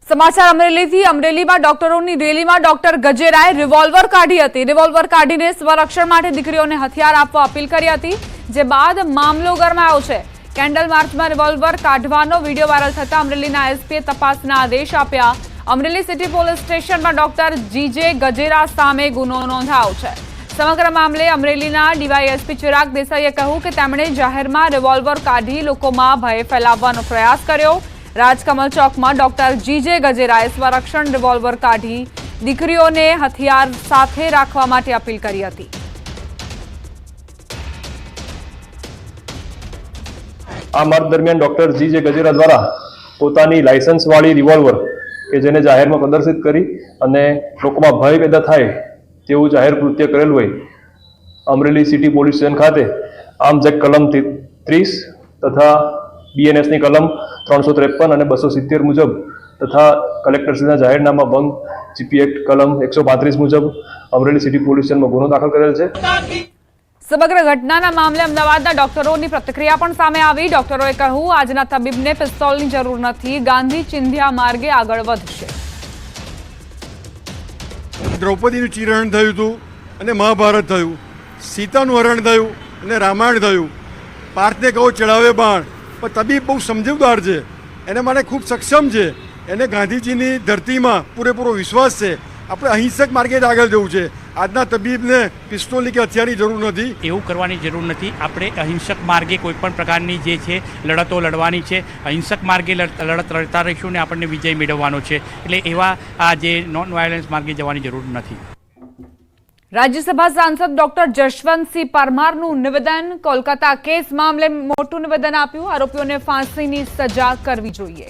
समाचार अमरेलीथी। अमरेलीमां डॉक्टरोनी रेलीमां doctor गजेराए revolver काढी हती। रिवोल्वर काढीने स्वरक्षण माटे दीकरीओने हथियार आपवा अपील करी हती, जे बाद मामलो गरमायो छे। केन्डल मार्चमां रिवोल्वर काढવાનો वीडियो वायरल थता अमरेलीना एसपीए तपासना आदेश आप्या। अमरेली सिटी पोलीस स्टेशनमां डॉक्टर जीजे गजेरा सामे गुनो नोंधायो छे। समग्र मामले अमरेलीना डीवायएसपी चिराग देसाईए कह्युं के તેમણે જાહેરમાં रिवोल्वर काढी लोकोमां भय फैलावવાનો प्रयास कर्यो। राजकमल चौकमां डॉक्टर जीजे गजेराए स्वरक्षण रिवोल्वर काढी दीकरीओने हथियार साथे राखवा माटे अपील करी हती। आ मार्ग दरमियान डॉक्टर जीजे गजेरा द्वारा पोतानी लाइसेंस वाली रिवोल्वर के जेने जाहेर में प्रदर्शित करी अने लोकोमां भय पैदा थाय तेवुं जाहेर कृत्य करेल होय अमरेली सिटी पोलीस स्टेशन खाते आर्म्स एक्ट कलम 30 तथा बीएनएस नी कलम 353 અને 270 मुजब तथा कलेक्टरश्रीना जाहेरनामा भंग जीपी एक्ट कलम 135 मुजब अमरेली सिटी पोलीस स्टेशन में गुनो दाखल करेल छे। समग्र घटनाना मामले अमदावादना डॉक्टरोनी प्रतिक्रिया पण सामे आवी। डॉक्टरोए કહ્યું, આજના તબીબને પિસ્તોલની જરૂર નથી, ગાંધી ચિંધ્યા માર્ગે આગળ વધશે। દ્રૌપદીનું ચિરહરણ થયું હતું અને મહાભારત થયું, સીતાનું હરણ થયું અને રામાયણ થયું। પાર્થને કહો ચડાવે બાણ, પણ તબીબ બહુ સમજદાર છે, એને માટે ખૂબ સક્ષમ છે, એને ગાંધીજીની ધરતીમાં પૂરેપૂરો વિશ્વાસ છે। આપણે અહિંસક માર્ગે જ આગળ જવું છે। આજના તબીબને પિસ્તોલની કે હથિયારની જરૂર નથી, એવું કરવાની જરૂર નથી। આપણે અહિંસક માર્ગે કોઈપણ પ્રકારની જે છે લડતો લડવાની છે, અહિંસક માર્ગે લડત લડતા રહીશું ને આપણને વિજય મેળવવાનો છે। એટલે એવા આ જે નોન વાયલન્સ માર્ગે જવાની જરૂર નથી। राज्यसभा सांसद डॉक्टर जशवंतसिंह परमारનું નિવેદન। કોલકાતા કેસ મામલે મોટું નિવેદન આપ્યું। આરોપીઓને ફાંસીની સજા કરવી જોઈએ।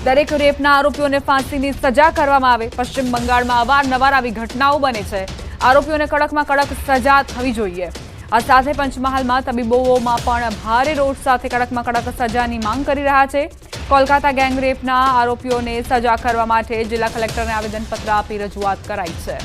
દરેક રેપના આરોપીઓને ફાંસીની સજા કરવામાં આવે। પશ્ચિમ બંગાળમાં અવારનવાર આવી ઘટનાઓ બને છે। આરોપીઓને કડકમાં કડક સજા થવી જોઈએ। આ સાથે પંચમહાલમાં તબીબોમાં પણ ભારે રોષ સાથે કડકમાં કડક સજાની માંગ કરી રહ્યા છે। કોલકાતા ગેંગ રેપના આરોપીઓને સજા કરવા માટે જિલ્લા કલેક્ટરને આવેદનપત્ર આપી રજૂઆત કરાઈ છે।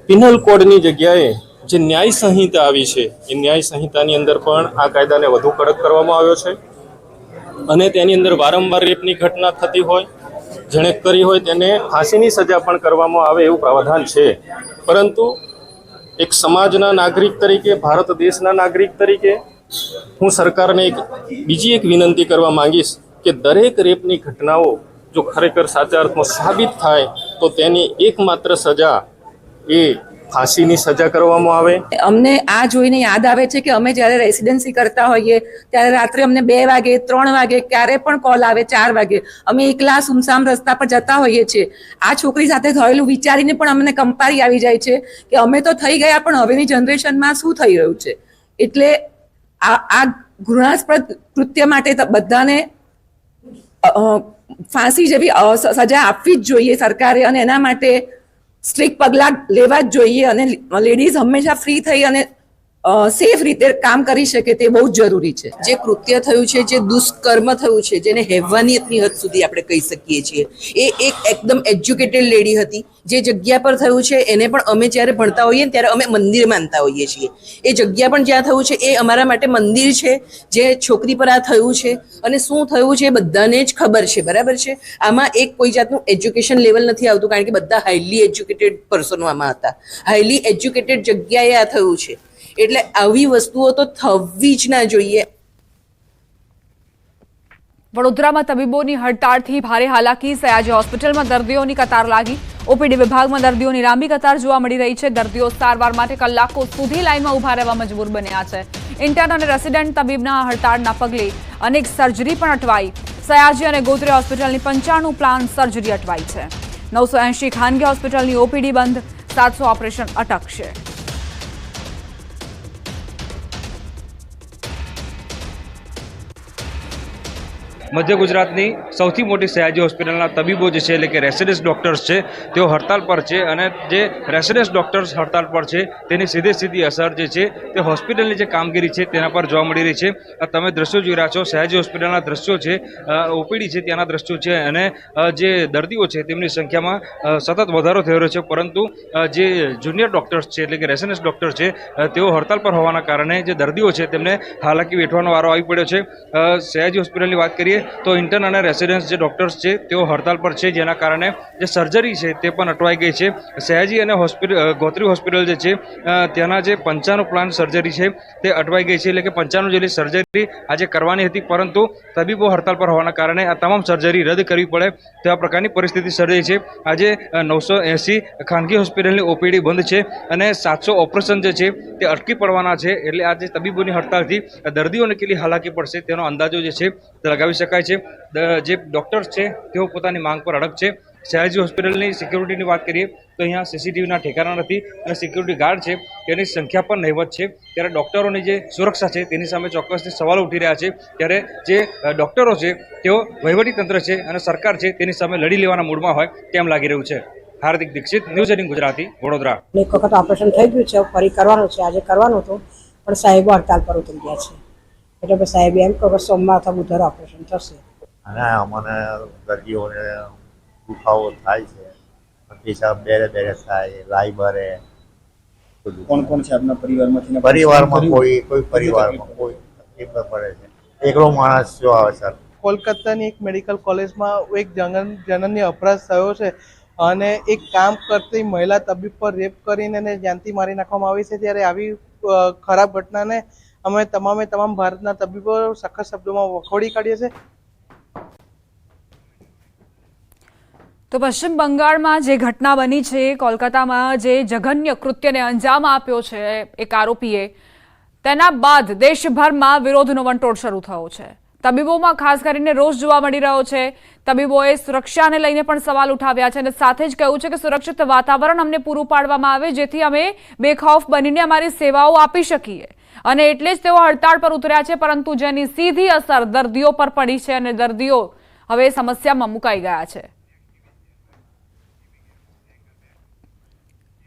पिनल कोडनी जग्याए जे न्याय संहिता आवी छे ए न्याय संहितानी अंदर पण आ कायदाने વધુ કડક કરવામાં આવ્યો છે અને તેની અંદર વારંવાર રેપની ઘટના થતી હોય, જેણે કરી હોય તેને ફાંસીની સજા પણ કરવામાં આવે એવું પ્રાવધાન છે। પરંતુ એક સમાજના નાગરિક તરીકે, ભારત દેશના નાગરિક તરીકે હું સરકારને બીજી એક વિનંતી કરવા માંગીશ કે દરેક રેપની ઘટનાઓ જો ખરેખર સાચા અર્થમાં સાબિત થાય તો તેની એકમાત્ર સજા એ ફાંસીની સજા કરવામાં આવે। અમને આ જોઈને યાદ આવે છે કે અમે જ્યારે રેસિડેન્સી કરતા હોઈએ ત્યારે રાત્રે અમને 2 વાગે 3 વાગે ક્યારે પણ કોલ આવે 4 વાગે અમે એકલા સુમસામ રસ્તા પર જતા હોઈએ છીએ। આ છોકરી સાથે થયેલું વિચારીને પણ અમને કંપારી આવી જાય છે કે અમે તો થઈ ગયા પણ હવેની જનરેશનમાં શું થઈ રહ્યું છે। એટલે આ ઘૃણાસ્પદ કૃત્ય માટે બધાને ફાંસી જેવી સજા આપવી જ જોઈએ સરકારે અને એના માટે સ્ટ્રિક્ટ પગલાં લેવા જ જોઈએ અને લેડીઝ હંમેશા ફ્રી થઈ અને સેફ રીતે કામ કરી શકે તે બહુ જરૂરી છે। જે કૃત્ય થયું છે, જે દુષ્કર્મ થયું છે, જેને હેવાનિયતની હદ સુધી આપણે કહી શકીએ છીએ, એ એક એકદમ એજ્યુકેટેડ લેડી હતી। જે જગ્યા પર થયું છે એને પણ અમે જ્યારે ભણતા હોઈએ ત્યારે અમે મંદિર માનતા હોઈએ છીએ। એ જગ્યા પણ જ્યાં થયું છે એ અમારા માટે મંદિર છે। જે છોકરી પર આ થયું છે અને શું થયું છે એ બધાને જ ખબર છે, બરાબર છે। આમાં એક કોઈ જાતનું એજ્યુકેશન લેવલ નથી આવતું, કારણ કે બધા હાઈલી એજ્યુકેટેડ પર્સનો આમાં હતા। હાઈલી એજ્યુકેટેડ જગ્યાએ આ થયું છે, એટલે આવી વસ્તુઓ તો થવી જ ના જોઈએ। વડોદરામાં તબીબોની હડતાળથી ભારે હાલાકી। સયાજી હોસ્પિટલમાં દર્દીઓની કતાર લાગી। ઓપીડી વિભાગમાં દર્દીઓની લાંબી કતાર જોવા મળી રહી છે। દર્દીઓ સારવાર માટે કલાકો સુધી લાઇનમાં ઊભા રહેવા મજબૂર બન્યા છે। ઇન્ટર્ન અને રેસિડેન્ટ તબીબના હડતાળના પગલે અનેક સર્જરી પણ અટવાઈ। સયાજી અને ગોત્રે હોસ્પિટલની 95 પ્લાન સર્જરી અટવાઈ છે। 980 ખાનગી હોસ્પિટલની ઓપીડી બંધ, 700 ઓપરેશન અટકશે। મધ્ય ગુજરાતની સૌથી મોટી સયાજી હોસ્પિટલના તબીબો જે છે એટલે કે રેસિડેન્સ ડૉક્ટર્સ છે તેઓ હડતાલ પર છે અને જે રેસિડેન્સ ડૉક્ટર્સ હડતાલ પર છે તેની સીધી અસર જે છે તે હોસ્પિટલની જે કામગીરી છે તેના પર જોવા મળી રહી છે. તમે દ્રશ્યો જોઈ રહ્યા છો, સયાજી હોસ્પિટલના દ્રશ્યો છે, ઓપીડી છે ત્યાંના દ્રશ્યો છે અને જે દર્દીઓ છે તેમની સંખ્યામાં સતત વધારો થઈ રહ્યો છે, પરંતુ જે જુનિયર ડૉક્ટર્સ છે એટલે કે રેસિડેન્સ ડૉક્ટર છે તેઓ હડતાલ પર હોવાના કારણે જે દર્દીઓ છે તેમને હાલાકી વેઠવાનો વારો આવી પડ્યો છે. સયાજી હોસ્પિટલની વાત કરીએ તો ઇન્ટર્ન અને રેસિડેન્સ જે ડૉક્ટર્સ છે તેઓ હડતાલ પર છે, જેના કારણે જે સર્જરી છે તે પણ અટવાઈ ગઈ છે. સયાજી અને ગોત્રી હોસ્પિટલ જે છે ત્યાંના જે 95 પ્લાન સર્જરી છે તે અટવાઈ ગઈ છે, એટલે કે 95 જેટલી સર્જરી આજે કરવાની હતી, પરંતુ તબીબો હડતાલ પર હોવાના કારણે આ તમામ સર્જરી રદ કરવી પડે તેવા પ્રકારની પરિસ્થિતિ સર્જાઈ છે. આજે 980 ખાનગી હોસ્પિટલની ઓપીડી બંધ છે અને 700 ઓપરેશન જે છે તે અટકી પડવાના છે. એટલે આજે તબીબોની હડતાલથી દર્દીઓને કેટલી હાલાકી પડશે તેનો અંદાજો જે છે તે લગાવી શકાય છે. જે ડૉક્ટર્સ છે તેઓ પોતાની માંગ પર અડગ છે. સયાજી હોસ્પિટલની સિક્યુરિટીની વાત કરીએ તો અહીંયા સીસીટીવીના ઠેકાણા નથી અને સિક્યુરિટી ગાર્ડ છે તેની સંખ્યા પણ નહીવત છે. ત્યારે ડૉક્ટરોની જે સુરક્ષા છે તેની સામે ચોક્કસથી સવાલો ઉઠી રહ્યા છે. ત્યારે જે ડૉક્ટરો છે તેઓ વહીવટીતંત્ર છે અને સરકાર છે તેની સામે લડી લેવાના મૂડમાં હોય તેમ લાગી રહ્યું છે. હાર્દિક દીક્ષિત, ન્યૂઝ 18 ગુજરાતી, વડોદરા. એક વખત ઓપરેશન થઈ ગયું છે, ફરી કરવાનું છે. આજે કરવાનું હતું પણ સાહેબો હડતાલ પર ઉતરી ગયા છે, એટલે સાહેબે એમ કહ્યું કે સોમવાર અથવા બુધવારે ઓપરેશન થશે. અને અમને દર્દીઓને દુખાવો થાય છે, પેશાબ બેરે થાય, લાઈ બરે. કોણ છે આપના પરિવારમાંથી? પરિવારમાં કોઈ પરિવારમાં કોઈ તકલીફ પડે છે. એકલો માણસ જો આવે સર. કોલકાતાની એક મેડિકલ કોલેજમાં એક જનનની અપરાધ થયો છે અને એક કામ કરતી મહિલા તબીબ પર રેપ કરીને એને જાનથી મારી નાખવામાં આવી છે. ત્યારે આવી ખરાબ ઘટનાને અમે તમામ ભારતના તબીબો સખત શબ્દોમાં વખોડી કાઢીએ છીએ. તો પશ્ચિમ બંગાળમાં જે ઘટના બની છે, કોલકાતામાં જે જઘન્ય કૃત્યને અંજામ આપ્યો છે એક આરોપીએ, તેના બાદ દેશભરમાં વિરોધનો વંટોળ શરૂ થયો છે. તબીબોમાં ખાસ કરીને રોષ જોવા મળી રહ્યો છે. તબીબોએ સુરક્ષાને લઈને પણ સવાલ ઉઠાવ્યા છે અને સાથે જ કહ્યું છે કે સુરક્ષિત વાતાવરણ અમને પૂરું પાડવામાં આવે જેથી અમે બેખૌફ બનીને અમારી સેવાઓ આપી શકીએ, અને એટલે જ તેઓ હડતાળ પર ઉતર્યા છે. પરંતુ જેની સીધી અસર દર્દીઓ પર પડી છે અને દર્દીઓ હવે સમસ્યામાં મુકાઈ ગયા છે.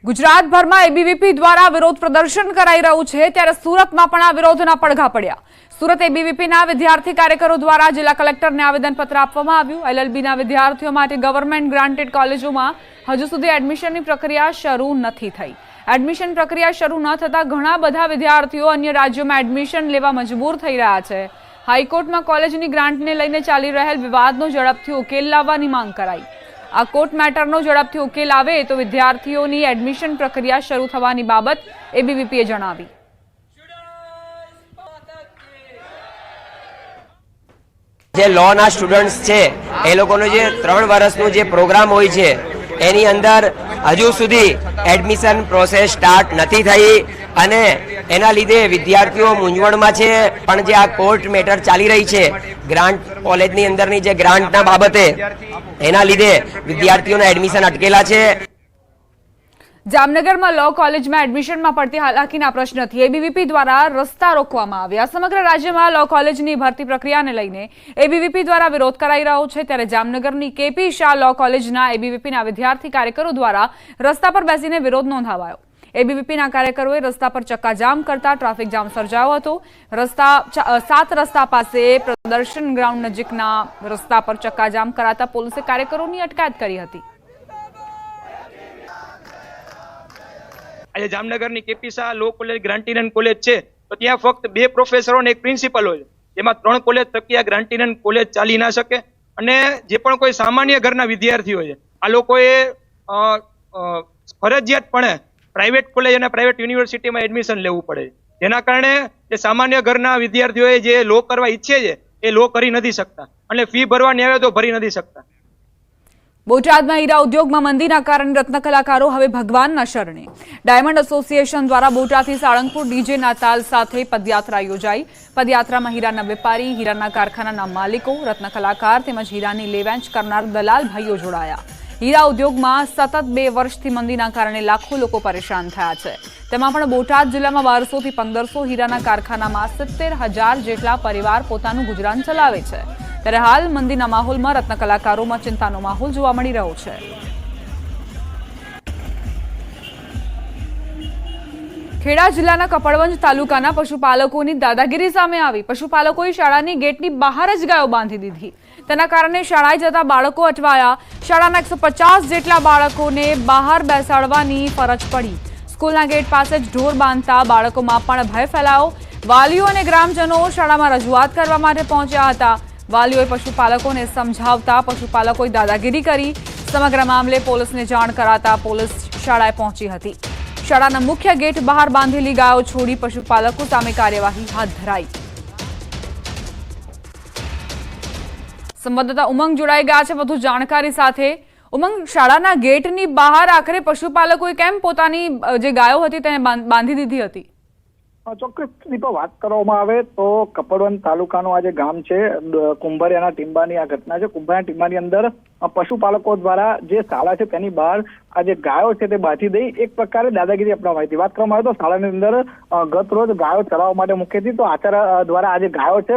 ગુજરાતભરમાં એબીવીપી દ્વારા વિરોધ પ્રદર્શન કરાઈ રહ્યું છે, ત્યારે સુરતમાં પણ આ વિરોધના પડઘા પડ્યા. સુરત એબીવીપીના વિદ્યાર્થી કાર્યકરો દ્વારા જિલ્લા કલેક્ટરને આવેદનપત્ર આપવામાં આવ્યું. એલએલબીના વિદ્યાર્થીઓ માટે ગવર્મેન્ટ ગ્રાન્ટેડ કોલેજોમાં હજુ સુધી એડમિશનની પ્રક્રિયા શરૂ નથી થઈ. એડમિશન પ્રક્રિયા શરૂ ન થતાં ઘણા બધા વિદ્યાર્થીઓ અન્ય રાજ્યોમાં એડમિશન લેવા મજબૂર થઈ રહ્યા છે. હાઈકોર્ટમાં કોલેજની ગ્રાન્ટને લઈને ચાલી રહેલ વિવાદનો ઝડપથી ઉકેલ લાવવાની માંગ કરાઈ. આ કોર્ટ મેટરનો ઝડપથી ઉકેલ આવે તો વિદ્યાર્થીઓની એડમિશન પ્રક્રિયા શરૂ થવાની બાબત એબીવીપીએ જણાવી. જે લોના સ્ટુડન્ટ્સ છે એ લોકોનો જે 3 વર્ષનો જે પ્રોગ્રામ હોય છે એની અંદર હજુ સુધી એડમિશન પ્રોસેસ સ્ટાર્ટ નથી થઈ અને એના લીધે વિદ્યાર્થીઓ મૂંઝવણમાં છે. પણ જે આ કોર્ટ મેટર ચાલી રહી છે ગ્રાન્ટ કોલેજની અંદરની જે ગ્રાન્ટના બાબતે, એના લીધે વિદ્યાર્થીઓના એડમિશન અટકેલા છે. જામનગરમાં લો કોલેજમાં એડમિશનમાં પડતી હાલાકીના પ્રશ્નથી એબીવીપી દ્વારા રસ્તા રોકવામાં આવ્યા. સમગ્ર રાજ્યમાં લો કોલેજની ભરતી પ્રક્રિયાને લઈને એબીવીપી દ્વારા વિરોધ કરાઈ રહ્યો છે, ત્યારે જામનગરની કેપી શાહ લો કોલેજના એબીવીપીના વિદ્યાર્થી કાર્યકરો દ્વારા રસ્તા પર બેસીને વિરોધ નોંધાવાયો. એબીવીપીના કાર્યકરોએ રસ્તા પર ચક્કાજામ કરતા ટ્રાફિક જામ સર્જાયો હતો. 7 રસ્તા પાસે પ્રદર્શન ગ્રાઉન્ડ નજીકના રસ્તા પર ચક્કાજામ કરાતા પોલીસે કાર્યકરોની અટકાયત કરી હતી. આજે જામનગરની કેપી શાહ લો કોલેજ ગ્રાન્ટીનન કોલેજ છે તો ત્યાં ફક્ત 2 પ્રોફેસરો અને 1 પ્રિન્સિપલ હોય, જેમાં 3 કોલેજ થકી આ ગ્રાન્ટીનન કોલેજ ચાલી ના શકે. અને જે પણ કોઈ સામાન્ય ઘરના વિદ્યાર્થીઓ છે આ લોકોએ ફરજિયાતપણે પ્રાઇવેટ કોલેજ અને પ્રાઇવેટ યુનિવર્સિટીમાં એડમિશન લેવું પડે, જેના કારણે જે સામાન્ય ઘરના વિદ્યાર્થીઓ જે લો કરવા ઈચ્છે છે એ લો કરી નથી શકતા અને ફી ભરવાની આવે તો ભરી નથી શકતા. બોટાદમાં હીરા ઉદ્યોગમાં મંદીના કારણે રત્ન કલાકારો હવે ભગવાનના શરણે. ડાયમંડ એસોસિએશન દ્વારા બોટાદથી સાળંગપુર ડીજેના તાલ સાથે પદયાત્રા યોજાઈ. પદયાત્રામાં હીરાના વેપારી, હીરાના કારખાનાના માલિકો, રત્ન કલાકાર તેમજ હીરાની લેવેચ કરનાર દલાલ ભાઈઓ જોડાયા. હીરા ઉદ્યોગમાં સતત 2 વર્ષથી મંદીના કારણે લાખો લોકો પરેશાન થયા છે. તેમાં પણ બોટાદ જિલ્લામાં 1200 થી 1500 હીરાના કારખાનામાં 70,000 જેટલા પરિવાર પોતાનું ગુજરાન ચલાવે છે. ત્યારે હાલ મંદીના માહોલમાં રત્ન કલાકારોમાં ચિંતાનો માહોલ જોવા મળી રહ્યો છે. ખેડા જિલ્લાના કપડવંજ તાલુકાના પશુપાલકોની દાદાગીરી સામે આવી. પશુપાલકોએ શાળાની ગેટની બહાર જ ગાયો બાંધી દીધી. તેના કારણે શાળાએ જતા બાળકો અટવાયા. શાળાના 150 જેટલા બાળકોને બહાર બેસાડવાની ફરજ પડી. સ્કૂલના ગેટ પાસે જ ઢોર બાંધતા બાળકોમાં પણ ભય ફેલાયો. વાલીઓ અને ગ્રામજનો શાળામાં રજૂઆત કરવા માટે પહોંચ્યા હતા. વાલીઓએ પશુપાલકોને સમજાવતા પશુપાલકોએ દાદાગીરી કરી. સમગ્ર મામલે પોલીસને જાણ કરાતા પોલીસ શાળાએ પહોંચી હતી. શાળાના મુખ્ય ગેટ બહાર બાંધેલી ગાયો છોડી પશુપાલકો સામે કાર્યવાહી હાથ ધરાઈ. સંવાદદાતા ઉમંગ જોડાઈ ગયા છે વધુ જાણકારી સાથે. ઉમંગ, શાળાના ગેટની બહાર આખરે પશુપાલકોએ કેમ પોતાની જે ગાયો હતી તેને બાંધી દીધી હતી? ચોક્કસ દીપા, વાત કરવામાં આવે તો કપડવંજ તાલુકાનું આ જે ગામ છે કુંભારિયાના ટીંબાની આ ઘટના છે. કુંભારિયા ટીંબાની અંદર પશુપાલકો દ્વારા જે શાળા છે તેની બહાર આ જે ગાયો છે તે બાંધી દઈ એક પ્રકારે દાદાગીરી અપનાવવામાં આવી હતી. વાત કરવામાં આવે તો શાળાની અંદર ગત રોજ ગાયો ચરાવવા માટે મૂકી હતી, તો આચાર્ય દ્વારા આ જે ગાયો છે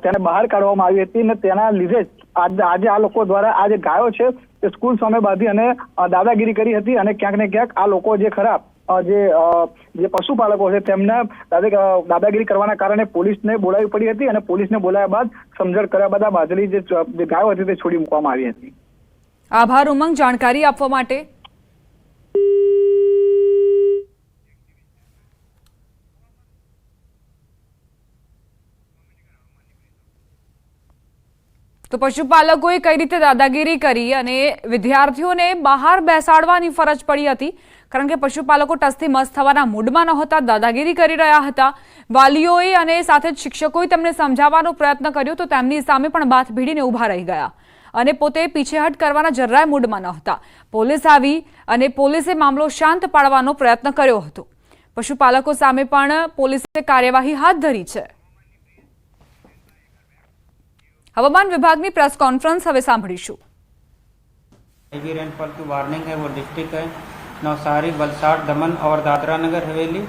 તેને બહાર કાઢવામાં આવી હતી અને તેના લીધે જ આજે આ લોકો દ્વારા આ જે ગાયો છે તે સ્કૂલ સામે બાંધી અને દાદાગીરી કરી હતી. અને ક્યાંક ને ક્યાંક આ લોકો જે ખરા જે પશુપાલકો છે તેમના દાદાગીરી કરવાના કારણે પોલીસને બોલાવી પડી હતી અને પોલીસને બોલાવ્યા બાદ સમજણ કર્યા બાદ બાંધેલી જે ગાયો હતી તે છોડી મૂકવામાં આવી હતી. આભાર ઉમંગ, જાણકારી આપવા માટે. તો પશુપાલકોએ કઈ રીતે દાદાગીરી કરી અને વિદ્યાર્થીઓને બહાર બેસાડવાની ફરજ પડી હતી, કારણ કે પશુપાલકો ટસથી મસ્ત થવાના મૂડમાં નહોતા, દાદાગીરી કરી રહ્યા હતા. વાલીઓએ અને સાથે જ શિક્ષકોએ તેમને સમજાવવાનો પ્રયત્ન કર્યો તો તેમની સામે પણ બાથ ભીડીને ઊભા રહી ગયા અને પોતે પીછેહટ કરવાના જરાય મૂડમાં નહોતા. પોલીસ આવી અને પોલીસે મામલો શાંત પાડવાનો પ્રયત્ન કર્યો હતો. પશુપાલકો સામે પણ પોલીસે કાર્યવાહી હાથ ધરી છે. हवामान विभाग की प्रेस कॉन्फ्रेंस हमें सांभळीशुं. हेवी रेनफॉल की वार्निंग है वो डिस्ट्रिक्ट है नवसारी, वलसाड़, दमन और दादरा नगर हवेली.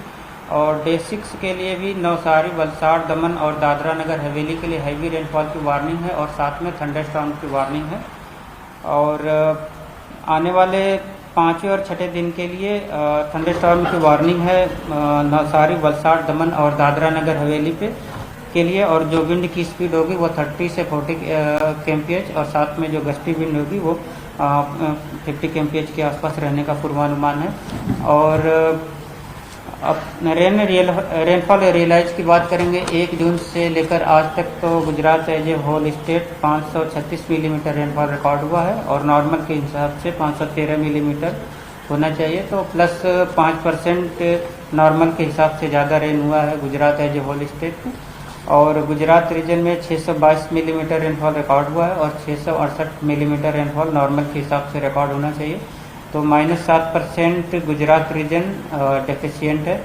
और डे 6 के लिए भी नवसारी, वलसाड़, दमन और दादरा नगर हवेली के लिए हैवी रेनफॉल की वार्निंग है और साथ में थंडरस्टॉर्म की वार्निंग है. और आने वाले 5वें और 6ठे दिन के लिए थंडरस्टॉर्म की वार्निंग है नवसारी, वलसाड़, दमन और दादरा नगर हवेली पे के लिए. और जो विंड की स्पीड होगी वो 30 से 40 kmph और साथ में जो गस्टी विंड होगी वो 50 kmph के आसपास रहने का पूर्वानुमान है. और अब रेनफॉल रियलाइज की बात करेंगे 1 जून से लेकर आज तक तो Gujarat as a whole state 536 millimetre rainfall record हुआ है और नॉर्मल के हिसाब से 513 मिलीमीटर होना चाहिए. तो प्लस 5% नॉर्मल के हिसाब से ज़्यादा रेन हुआ है Gujarat as a whole state में. और गुजरात रीजन में 622 मिलीमीटर रेनफॉल रिकॉर्ड हुआ है और 668 मिलीमीटर रेनफॉल नॉर्मल के हिसाब से रिकॉर्ड होना चाहिए. तो -7% गुजरात रीजन डेफिशिएंट है.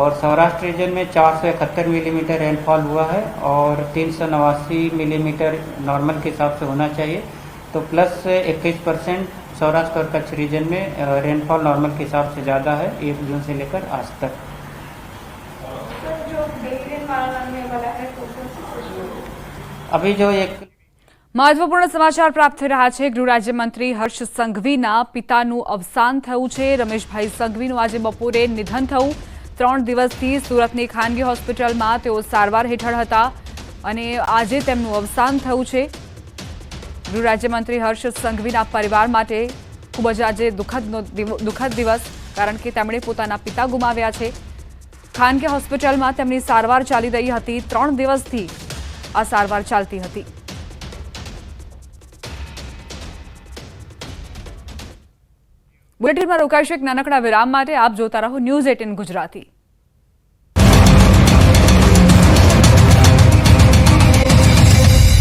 और सौराष्ट्र रीजन में 471 मिलीमीटर रेनफॉल हुआ है और 389 मिलीमीटर नॉर्मल के हिसाब से होना चाहिए. तो प्लस 21% सौराष्ट्र और कच्छ रीजन में रेनफॉल नॉर्मल के हिसाब से ज़्यादा है 1 जून से लेकर आज तक. अभी जो एक महत्वपूर्ण समाचार प्राप्त થઈ રહ્યા છે. ગૃહ રાજ્યમંત્રી હર્ષ સંઘવીના પિતાનું અવસાન થયું છે. રમેશભાઈ સંઘવીનું આજે બપોરે નિધન થયું. 3 દિવસથી સુરતની ખાનગી હોસ્પિટલમાં તેઓ સારવાર હેઠળ હતા અને આજે તેમનું અવસાન થયું છે. ગૃહ રાજ્યમંત્રી હર્ષ સંઘવીના પરિવાર માટે ખૂબ જ આજે દુઃખદ દિવસ, કારણ કે તેમણે પોતાના પિતા ગુમાવ્યા છે. ખાનગી હોસ્પિટલમાં તેમની સારવાર ચાલી રહી હતી. 3 દિવસથી આ સારવાર ચાલતી હતી. બુલેટિનમાં રોકાઈશું એક નાનકડા વિરામ માટે. આપ જોતા રહો ન્યૂઝ 18 ગુજરાતી.